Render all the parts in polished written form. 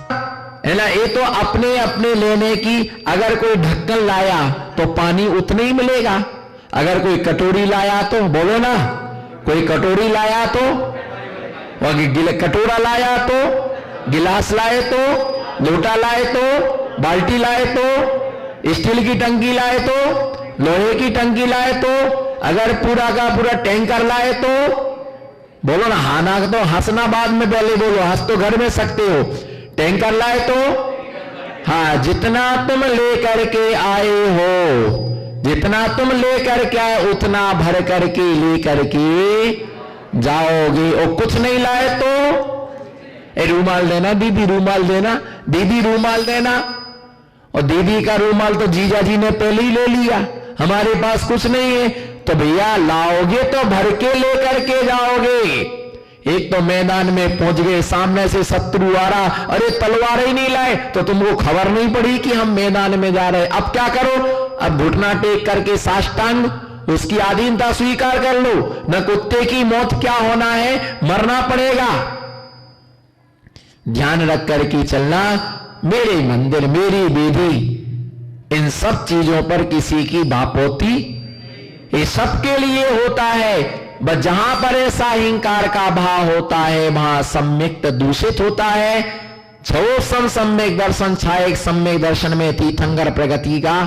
है ना। ये तो अपने अपने लेने की, अगर कोई ढक्कन लाया तो पानी उतने ही मिलेगा, अगर कोई कटोरी लाया तो, बोलो ना, कोई कटोरी लाया तो, कटोरा लाया तो, गिलास लाए तो, लोटा लाए तो, बाल्टी लाए तो, स्टील की टंकी लाए तो, लोहे की टंकी लाए तो, अगर पूरा का पूरा टैंकर लाए तो, बोलो ना, हाना तो हंसना बाद में, पहले बोलो, हंस तो घर में सकते हो। टैंकर लाए तो, हाँ, जितना तुम लेकर के आए हो, जितना तुम लेकर के आए उतना भर करके लेकर के जाओगे। और कुछ नहीं लाए तो रूमाल देना दीदी, रूमाल देना दीदी, रूमाल देना। और दीदी का रूमाल तो जीजा जी ने पहले ही ले लिया, हमारे पास कुछ नहीं है, तो भैया लाओगे तो भर के लेकर के जाओगे। एक तो मैदान में पहुंच गए, सामने से शत्रु आ रहा, अरे तलवार ही नहीं लाए तो तुमको खबर नहीं पड़ी कि हम मैदान में जा रहे। अब क्या करो, अब घुटना टेक करके साष्टांग उसकी आधीनता स्वीकार कर लो। न कुत्ते की मौत क्या होना है, मरना पड़ेगा। ध्यान रख करके चलना, मेरे मंदिर मेरी विधि, इन सब चीजों पर किसी की बापोती, ये सबके लिए होता है। बस जहां पर ऐसा अहंकार का भाव होता है वहां सम्यक दूषित होता है। छो सम सम्यक दर्शन, छाए सम्यक दर्शन में तीर्थंकर प्रगति का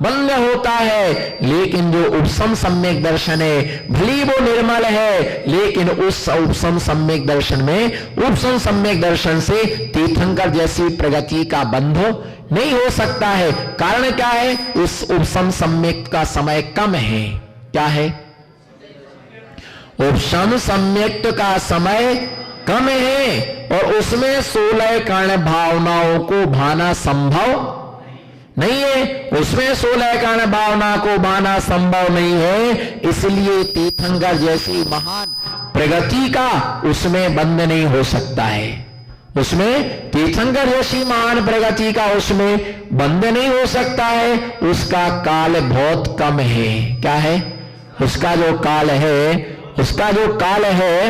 बंध होता है। लेकिन जो उपसम सम्यक दर्शन है, भली वो निर्मल है, लेकिन उस उपसम सम्यक दर्शन में, उपसम सम्यक दर्शन से तीर्थंकर जैसी प्रगति का बंध नहीं हो सकता है। कारण क्या है, उस उपसम सम्यक का समय कम है। क्या है, उपसम सम्यक का समय कम है, और उसमें 16 कारण भावनाओं को भाना संभव नहीं है। उसमें 16 कारण भावना को भाना संभव नहीं है, इसलिए तीर्थंकर जैसी महान प्रगति का उसमें बंध नहीं हो सकता है। उसमें तीर्थंकर जैसी महान प्रगति का उसमें बंध नहीं हो सकता है। उसका काल बहुत कम है। क्या है, उसका जो काल है, उसका जो काल है,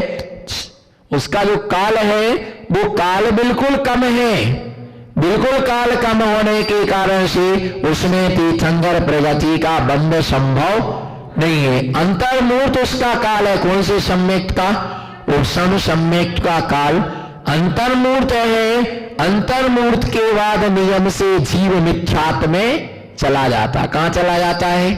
उसका जो काल है वो काल बिल्कुल कम है। बिल्कुल काल कम होने के कारण से उसमें तीर्थंकर प्रगति का बंध संभव नहीं है। अंतर्मूर्त उसका काल है। कौन से सम्यक का, उपसम सम्यक का काल अंतर्मूर्त है। अंतर्मूर्त के बाद नियम से जीव मिथ्यात्व में चला जाता। कहां चला जाता है,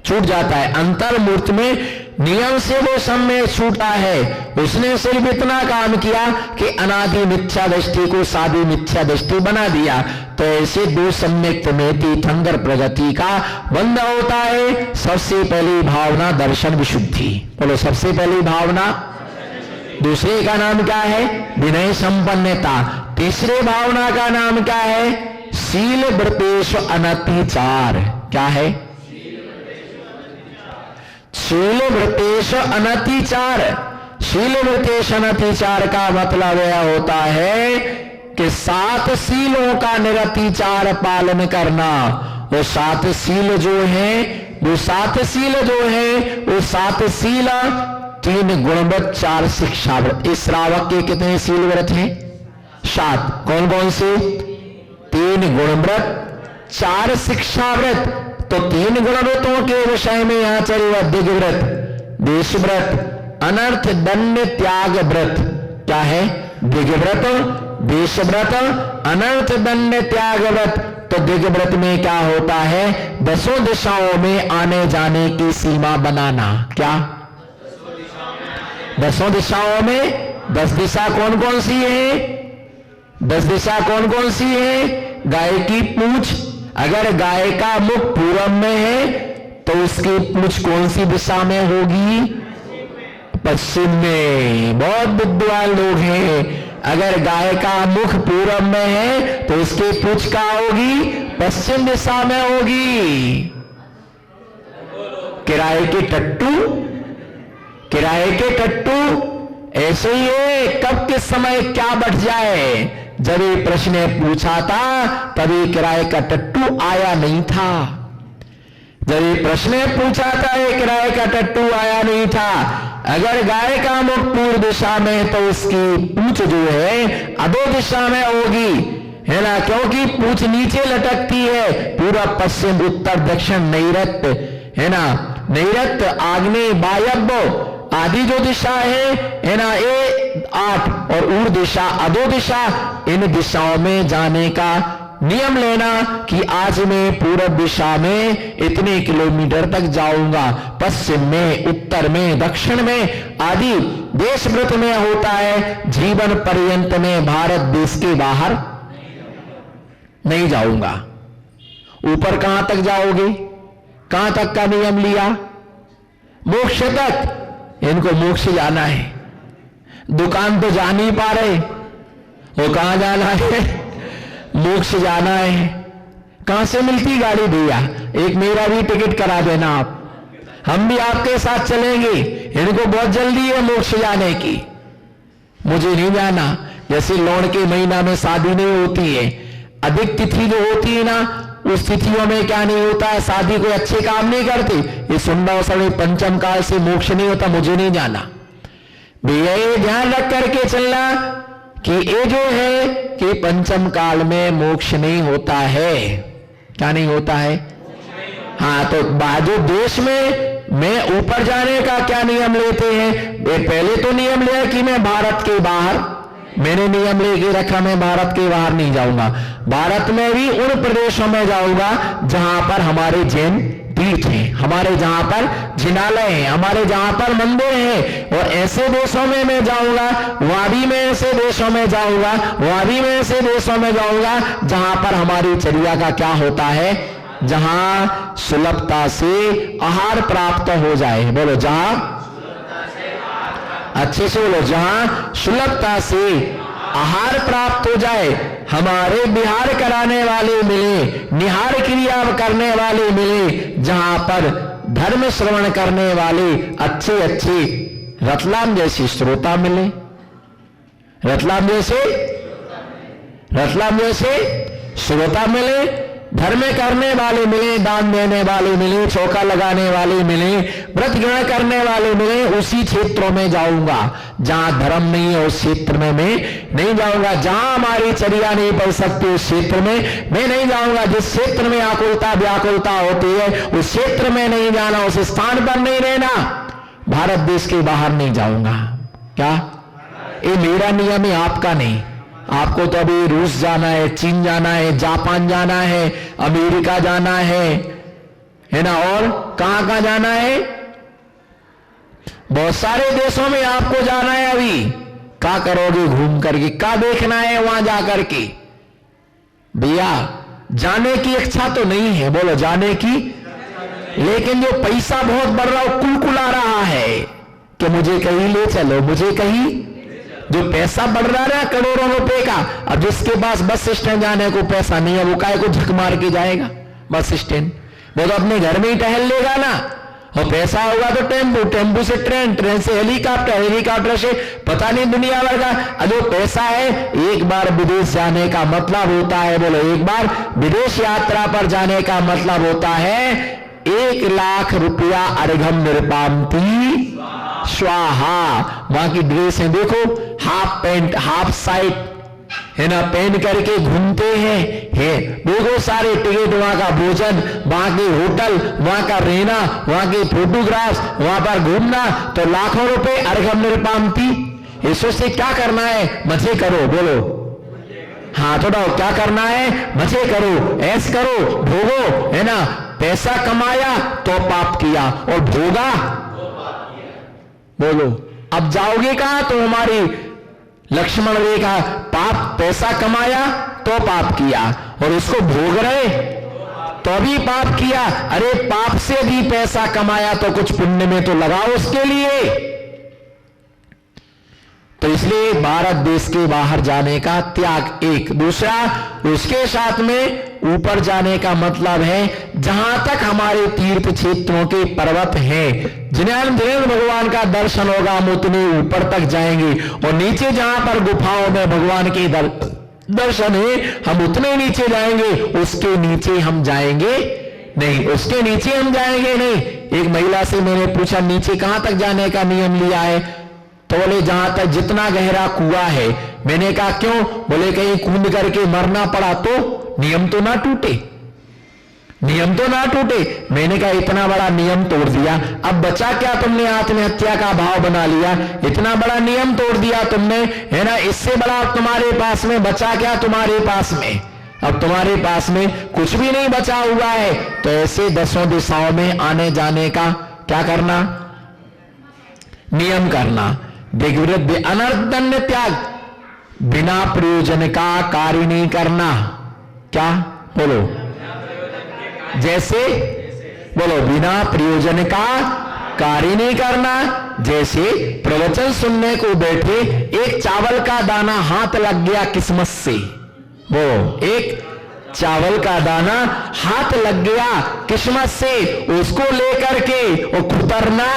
छूट जाता है। अंतर्मूर्त में नियम से वो सम्यक छूटा है। उसने सिर्फ इतना काम किया कि अनादि मिथ्या दृष्टि को सादी मिथ्या दृष्टि बना दिया। तो ऐसे दो सम्यक में तीर्थंकर प्रगति का बंध होता है। सबसे पहली भावना दर्शन विशुद्धि, बोलो सबसे पहली भावना। दूसरे का नाम क्या है, विनय संपन्नता। तीसरे भावना का नाम क्या है, शील व्रतेश अनतिचार। क्या है, शील व्रतेश अनतिचार। शील व्रतेश अनतिचार का मतलब यह होता है कि 7 शीलों का निरतिचार पालन करना। वो 7 शील जो है, वो 7 शील जो है, वो 7 शील 3 गुणव्रत 4 शिक्षा व्रत। इस श्रावक के कितने शील व्रत हैं, 7। कौन कौन से, 3 गुणव्रत 4 शिक्षा व्रत। तो 3 गुणव्रतों के विषय में यहां चलेगा दिग्व्रत, देशव्रत, अनर्थ दंड त्याग व्रत। क्या है, दिग्व्रत, देशव्रत, अनर्थ दंड त्याग व्रत। तो दिग्व्रत में क्या होता है, 10 दिशाओं में आने जाने की सीमा बनाना। क्या, 10 दिशाओं में 10 दिशा कौन कौन सी है, 10 दिशा कौन कौन सी है। गाय की पूंछ, अगर गाय का मुख पूरब में है तो उसकी पूंछ कौन सी दिशा में होगी, पश्चिम में। बहुत विद्वान लोग हैं, अगर गाय का मुख पूरब में है तो उसकी पूंछ कहां होगी, पश्चिम दिशा में होगी। किराए के टट्टू, किराए के टट्टू ऐसे ही है, कब किस समय क्या बढ़ जाए। जब ये प्रश्न पूछा था तभी किराए का टट्टू आया नहीं था। जब ये प्रश्न पूछा था ये किराए का टट्टू आया नहीं था। अगर गाय का मुख पूर्व दिशा में तो उसकी पूंछ जो है अधो दिशा में होगी, है ना, क्योंकि पूंछ नीचे लटकती है। पूर्व पश्चिम उत्तर दक्षिण नैऋत्य, है ना, नैऋत्य आग्नेय वायव्य आदि जो दिशा है ना, ये 8 और ऊर्ध्व दिशा अधो दिशा, इन दिशाओं में जाने का नियम लेना कि आज मैं पूर्व दिशा में इतने किलोमीटर तक जाऊंगा, पश्चिम में, उत्तर में, दक्षिण में आदि देश व्रत में होता है। जीवन पर्यंत में भारत देश के बाहर नहीं जाऊंगा। ऊपर कहां तक जाओगे? कहां तक का नियम लिया? मोक्ष तक। इनको मोक्ष जाना है, दुकान तो जा नहीं पा रहे, वो कहां जाना है? मोक्ष जाना है। कहां से मिलती गाड़ी भैया? एक मेरा भी टिकट करा देना आप, हम भी आपके साथ चलेंगे। इनको बहुत जल्दी है मोक्ष जाने की, मुझे नहीं जाना। जैसे लौंड के महीना में शादी नहीं होती है, अधिक तिथि जो होती है ना, उस तिथियों में क्या नहीं होता है, शादी कोई अच्छे काम नहीं करती। ये सुन रहा हो पंचम काल से मोक्ष नहीं होता, मुझे नहीं जाना भैया। ये ध्यान रख करके चलना कि ये जो है कि पंचम काल में मोक्ष नहीं होता है। क्या नहीं होता है? हाँ, तो बाजू देश में मैं ऊपर जाने का क्या नियम लेते हैं? पहले तो नियम लिया कि मैं भारत के बाहर, मैंने नियम लेके रखा मैं भारत के बाहर नहीं जाऊंगा। भारत में भी उन प्रदेशों में जाऊंगा जहां पर हमारे जैन तीर्थ हैं, हमारे जहां पर जिनालय हैं, हमारे जहां पर मंदिर हैं। और ऐसे देशों में मैं जाऊंगा, वहां भी मैं ऐसे देशों में जाऊंगा, वहां भी मैं ऐसे देशों में जाऊंगा जहां पर हमारी चर्या का क्या होता है, जहां सुलभता से आहार प्राप्त हो जाए। बोलो जहां, अच्छे से बोलो, जहां सुलभता से आहार प्राप्त हो जाए। हमारे विहार कराने वाले मिले, निहार क्रिया करने वाले मिले, जहां पर धर्म श्रवण करने वाले अच्छे अच्छे रतलाम जैसे श्रोता मिले, रतलाम जैसे श्रोता मिले, धर्म करने वाले मिले, दान देने वाले मिले, चौका लगाने वाले मिले, व्रत ग्रहण करने वाले मिले। उसी क्षेत्रों में जाऊंगा जहां धर्म नहीं है, उस क्षेत्र में मैं नहीं जाऊंगा। जहां हमारी चर्या नहीं पड़ सकती उस क्षेत्र में मैं नहीं जाऊंगा। जिस क्षेत्र में आकुलता व्याकुलता होती है उस क्षेत्र में नहीं जाना, उस स्थान पर नहीं रहना। भारत देश के बाहर नहीं जाऊंगा। क्या ये मेरा नियम है, आपका नहीं। आपको तो अभी रूस जाना है, चीन जाना है, जापान जाना है, अमेरिका जाना है ना, और कहां कहां जाना है? बहुत सारे देशों में आपको जाना है। अभी क्या करोगे घूम करके? क्या देखना है वहां जाकर के? भैया जाने की इच्छा तो नहीं है, बोलो जाने की, लेकिन जो पैसा बहुत बढ़ रहा है, कुलकुला रहा है कि मुझे कहीं ले चलो, मुझे कहीं। जो पैसा बढ़ रहा है करोड़ों रुपए का, अब जिसके पास बस स्टैंड जाने को पैसा नहीं है वो काहे को झक मार के जाएगा बस स्टैंड? वो तो अपने घर में ही टहल लेगा ना। और पैसा होगा तो टेम्पू, टेम्पू से ट्रेन, ट्रेन से हेलीकॉप्टर, हेलीकॉप्टर से पता नहीं दुनिया भर का जो पैसा है। एक बार विदेश जाने का मतलब होता है, बोलो एक बार विदेश यात्रा पर जाने का मतलब होता है 1 लाख रुपया अर्घम निर्पांति स्वाहा। वहां की ड्रेस है देखो, हाफ पैंट हाफ साइड है ना, पहन करके घूमते हैं। देखो सारे टिकट, वहां का भोजन, वहां के होटल, वहां का रहना, वहां के फोटोग्राफ्स, वहां पर घूमना, तो लाखों रुपए अर्घम निर्पांति। इससे से क्या करना है? मजे करो, बोलो हाथ उठाओ, क्या करना है? मजे करो, ऐश करो, भोगो, है ना। पैसा कमाया तो पाप किया और भोगा, बोलो अब जाओगे कहां? तो हमारी लक्ष्मण रेखा, पाप, पैसा कमाया तो पाप किया और उसको भोग रहे तो भी पाप किया। अरे पाप से भी पैसा कमाया तो कुछ पुण्य में तो लगाओ उसके लिए। तो इसलिए भारत देश के बाहर जाने का त्याग एक। दूसरा, उसके साथ में ऊपर जाने का मतलब है जहां तक हमारे तीर्थ क्षेत्रों के पर्वत हैं, जिन्हें भगवान का दर्शन होगा हम उतने ऊपर तक जाएंगे। और नीचे जहां पर गुफाओं में भगवान के दर्शन है हम उतने नीचे जाएंगे, उसके नीचे हम जाएंगे नहीं, उसके नीचे हम जाएंगे नहीं। एक महिला से मैंने पूछा नीचे कहां तक जाने का नियम लिया है, तो बोले जहां तक जितना गहरा कुआं है। मैंने कहा क्यों? बोले कहीं कूद करके मरना पड़ा तो नियम तो ना टूटे, नियम तो ना टूटे। मैंने कहा इतना बड़ा नियम तोड़ दिया, अब बचा क्या? तुमने आत्महत्या का भाव बना लिया, इतना बड़ा नियम तोड़ दिया तुमने, है ना। इससे बड़ा तुम्हारे पास में बचा क्या? तुम्हारे पास में अब तुम्हारे पास में कुछ भी नहीं बचा हुआ है। तो ऐसे 10 दिशाओं में आने जाने का क्या करना? नियम करना। दिग्विरुद्ध अनर्थ दंड त्याग, बिना प्रयोजन का कार्य नहीं करना। क्या बोलो? जैसे बोलो, बिना प्रयोजन का कार्य नहीं करना। जैसे प्रवचन सुनने को बैठे, एक चावल का दाना हाथ लग गया किस्मत से, वो एक चावल का दाना हाथ लग गया किस्मत से, उसको लेकर के वो कुतरना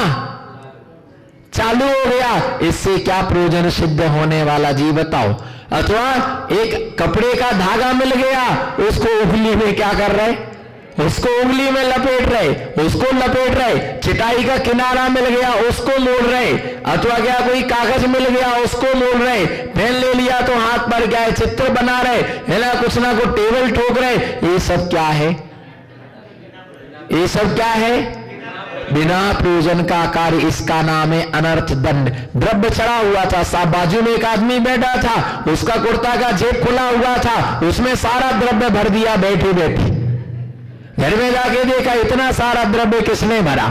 चालू हो गया, इससे क्या प्रयोजन सिद्ध होने वाला जी बताओ? अथवा एक कपड़े का धागा मिल गया, उसको उंगली में क्या कर रहे? उसको उंगली में लपेट रहे, उसको लपेट रहे। चिटाई का किनारा मिल गया, उसको मोड़ रहे। अथवा क्या कोई कागज मिल गया, उसको मोड़ रहे। पेन ले लिया तो हाथ पर क्या है? चित्र बना रहे, है ना, कुछ ना कुछ टेबल ठोक रहे। ये सब क्या है? ये सब क्या है? बिना प्रयोजन का कार्य, इसका नाम है अनर्थ दंड। द्रव्य चढ़ा हुआ था, साहब बाजू में एक आदमी बैठा था, उसका कुर्ता का जेब खुला हुआ था, उसमें सारा द्रव्य भर दिया बैठे बैठे। घर में जाके देखा इतना सारा द्रव्य किसने भरा?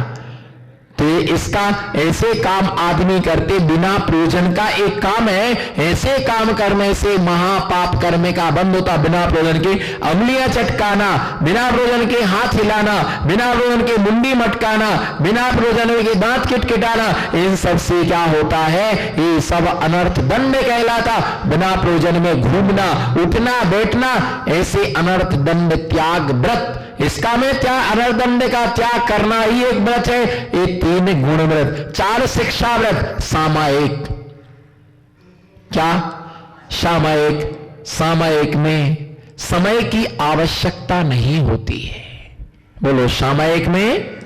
तो इसका ऐसे काम आदमी करते बिना प्रयोजन का एक काम है, ऐसे काम करने से महापाप करने का बंद होता। बिना प्रयोजन के अंगुलियां चटकाना, बिना प्रयोजन के हाथ हिलाना, बिना प्रयोजन के मुंडी मटकाना, बिना प्रयोजन के दांत किटकिटाना, इन सब से क्या होता है? ये सब अनर्थ दंड कहलाता। बिना प्रयोजन में घूमना, उठना, बैठना, ऐसे अनर्थ दंड त्याग व्रत, इसका में क्या? अनर्थ दंड का त्याग करना ही एक व्रत है। ये 3 गुण व्रत, 4 शिक्षा व्रत, सामायिक। क्या? सामायिक। सामायिक में समय की आवश्यकता नहीं होती है। बोलो, सामायिक में,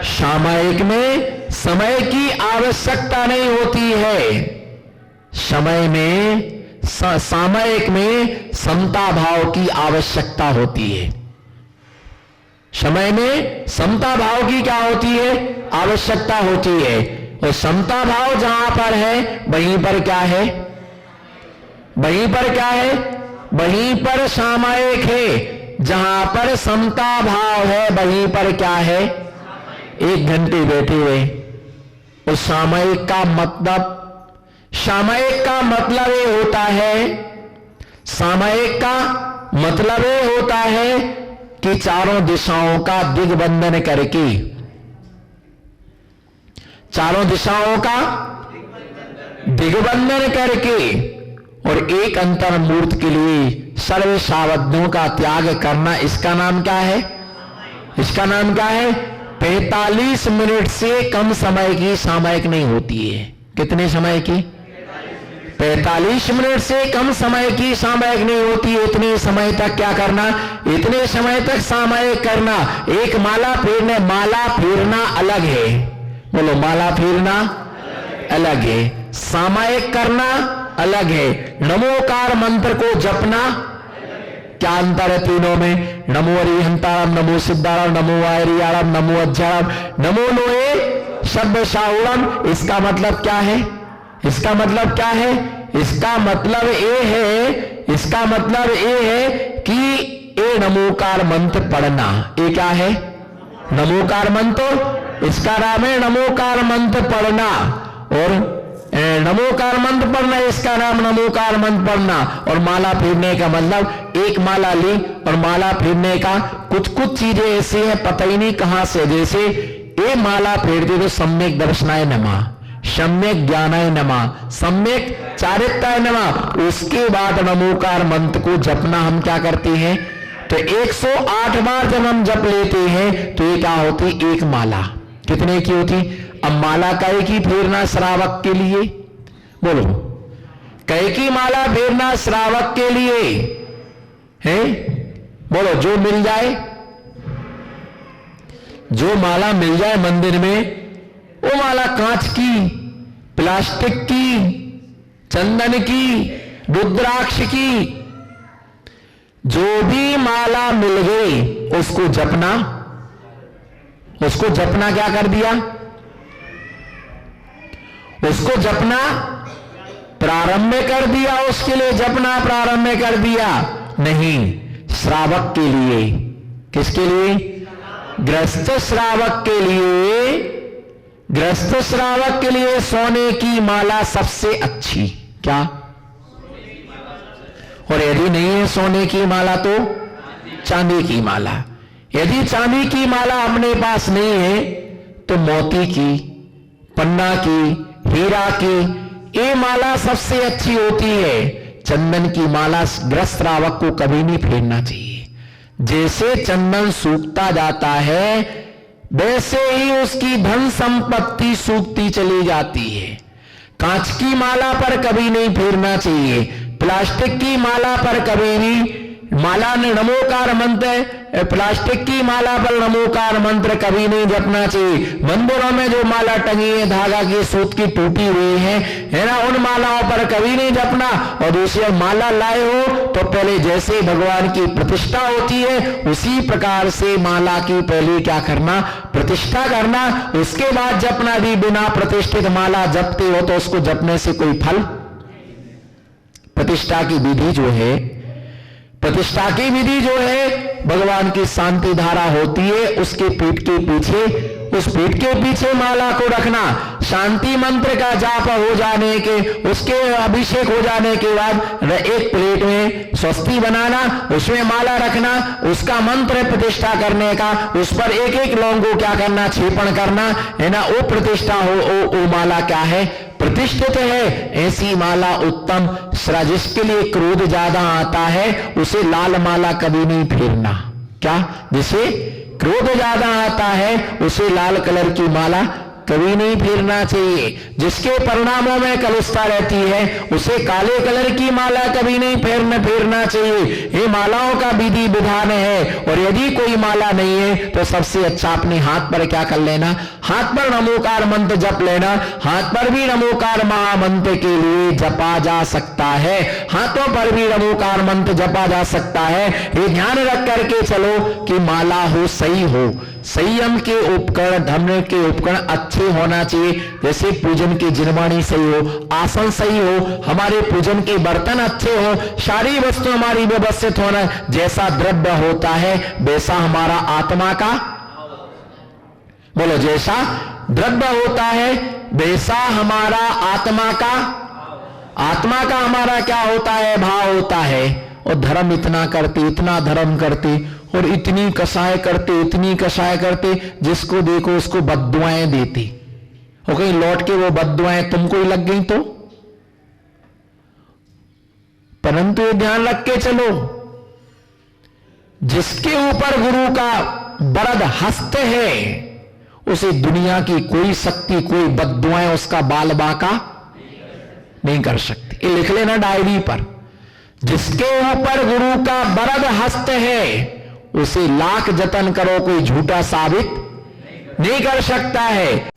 सामायिक में समय की आवश्यकता नहीं होती है। समय में, सामायिक में समता भाव की आवश्यकता होती है। समय में समता भाव की क्या होती है? आवश्यकता होती है। और समता भाव जहां पर है, वहीं पर क्या है? वहीं पर क्या है? वहीं पर सामायिक है। जहां पर समता भाव है, वहीं पर क्या है? 1 घंटे बैठे हुए। उस सामायिक का मतलब, सामायिक का मतलब ये होता है, सामायिक का मतलब ये होता है कि चारों दिशाओं का दिग्बंधन करके, चारों दिशाओं का दिग्बंधन करके और एक अंतर मूर्त के लिए सर्व सावधियों का त्याग करना, इसका नाम क्या है? इसका नाम क्या है? 45 मिनट से कम समय की सामायिक नहीं होती है। कितने समय की? 45 मिनट से कम समय की सामायिक नहीं होती। इतने समय तक क्या करना? इतने समय तक सामायिक करना। एक माला फेरने, माला फेरना अलग है। बोलो, माला फेरना अलग है, सामायिक करना अलग है। नमोकार मंत्र को जपना, क्या अंतर है तीनों में? नमो अरिहंतारम, नमो सिद्धारम, नमो आयरियारम, नमो अज्जारम, नमो लोए शब्द शाहुरम। इसका मतलब क्या है? इसका मतलब क्या है? इसका मतलब ये है, इसका मतलब ये है कि ये नमोकार मंत्र पढ़ना। ये क्या है? नमोकार मंत्र, इसका नाम है नमोकार मंत्र पढ़ना। और नमोकार मंत्र पढ़ना, इसका नाम नमोकार मंत्र पढ़ना। और माला फेरने का मतलब, एक माला ली और माला फेरने का कुछ कुछ चीजें ऐसी हैं पता ही नहीं कहां से। जैसे ये माला फेरते तो सम्यक दर्शनाय नमः, सम्यक ज्ञानाय नमः, सम्यक चारित्राय नमः। उसके बाद नमोकार मंत्र को जपना हम क्या करते हैं? तो 108 बार जब हम जप लेते हैं तो ये क्या होती? एक माला। कितने की होती? अब माला कई की फेरना श्रावक के लिए? बोलो, कई की माला फेरना श्रावक के लिए है? बोलो, जो मिल जाए। जो माला मिल जाए मंदिर में, वो माला कांच की, प्लास्टिक की, चंदन की, रुद्राक्ष की, जो भी माला मिल गई उसको जपना, उसको जपना क्या कर दिया? उसको जपना प्रारंभ कर दिया, उसके लिए जपना प्रारंभ कर दिया। नहीं, श्रावक के लिए। किसके लिए? गृहस्थ श्रावक के लिए। गृहस्थ श्रावक के लिए सोने की माला सबसे अच्छी। क्या? और यदि नहीं है सोने की माला तो चांदी की माला। यदि चांदी की माला अपने पास नहीं है तो मोती की, पन्ना की, हीरा की, ये माला सबसे अच्छी होती है। चंदन की माला गृहस्थ श्रावक को कभी नहीं फेरना चाहिए। जैसे चंदन सूखता जाता है वैसे ही उसकी धन संपत्ति सूखती चली जाती है। कांच की माला पर कभी नहीं फेरना चाहिए, प्लास्टिक की माला पर कभी भी माला ने नमोकार मंत्र, प्लास्टिक की माला पर नमोकार मंत्र कभी नहीं जपना चाहिए। मंदिरों में जो माला टंगी है धागा की, सूत की टूटी हुई है ना, उन मालाओं पर कभी नहीं जपना। और दूसरी माला लाए हो तो पहले जैसे भगवान की प्रतिष्ठा होती है उसी प्रकार से माला की पहले क्या करना? प्रतिष्ठा करना। उसके बाद जपना। भी बिना प्रतिष्ठित माला जपते हो तो उसको जपने से कोई फल। प्रतिष्ठा की विधि जो है, प्रतिष्ठा की विधि जो है, भगवान की शांति धारा होती है, उसके पीठ के पीछे, उस पीठ के पीछे माला को रखना। शांति मंत्र का जाप हो जाने के, उसके अभिषेक हो जाने के बाद एक प्लेट में स्वस्ति बनाना, उसमें माला रखना, उसका मंत्र प्रतिष्ठा करने का, उस पर एक एक लौंग को क्या करना? छेपण करना, है ना। वो प्रतिष्ठा हो, वो माला क्या है? प्रतिष्ठित है। ऐसी माला उत्तम। जिसके लिए क्रोध ज्यादा आता है उसे लाल माला कभी नहीं फेरना। क्या? जिसे क्रोध ज्यादा आता है उसे लाल कलर की माला कभी नहीं फेरना चाहिए। जिसके परिणामों में कलुषता रहती है उसे काले कलर की माला कभी नहीं फेरना चाहिए। ये मालाओं का विधि विधान है। और यदि कोई माला नहीं है तो सबसे अच्छा अपने हाथ पर क्या कर लेना? हाथ पर नमोकार मंत्र जप लेना। हाथ पर भी नमोकार महामंत्र के लिए जपा जा सकता है, हाथों पर भी नमोकार मंत्र जपा जा सकता है। ये ध्यान रख करके चलो कि माला हो, सही हो। संयम के उपकरण, धर्म के उपकरण अच्छे होना चाहिए। जैसे पूजन की जिनवाणी सही हो, आसन सही हो, हमारे पूजन के बर्तन अच्छे हो, सारी वस्तु हमारी व्यवस्थित होना। जैसा द्रव्य होता है वैसा हमारा आत्मा का, बोलो, जैसा द्रव्य होता है वैसा हमारा आत्मा का, आत्मा का हमारा क्या होता है? भाव होता है। और धर्म इतना करते, इतना धर्म करते और इतनी कसाय करते, इतनी कसाय करते, जिसको देखो उसको बद्दुआएं देती। और कहीं लौट के वो बद्दुआएं तुमको ही लग गई तो? परंतु ये ध्यान रख के चलो, जिसके ऊपर गुरु का वरद हस्त है उसे दुनिया की कोई शक्ति, कोई बद्दुआएं उसका बाल बांका नहीं कर सकती। ये लिख लेना डायरी पर। जिसके ऊपर गुरु का वरद हस्त है उसे लाख जतन करो, कोई झूठा साबित नहीं कर सकता है।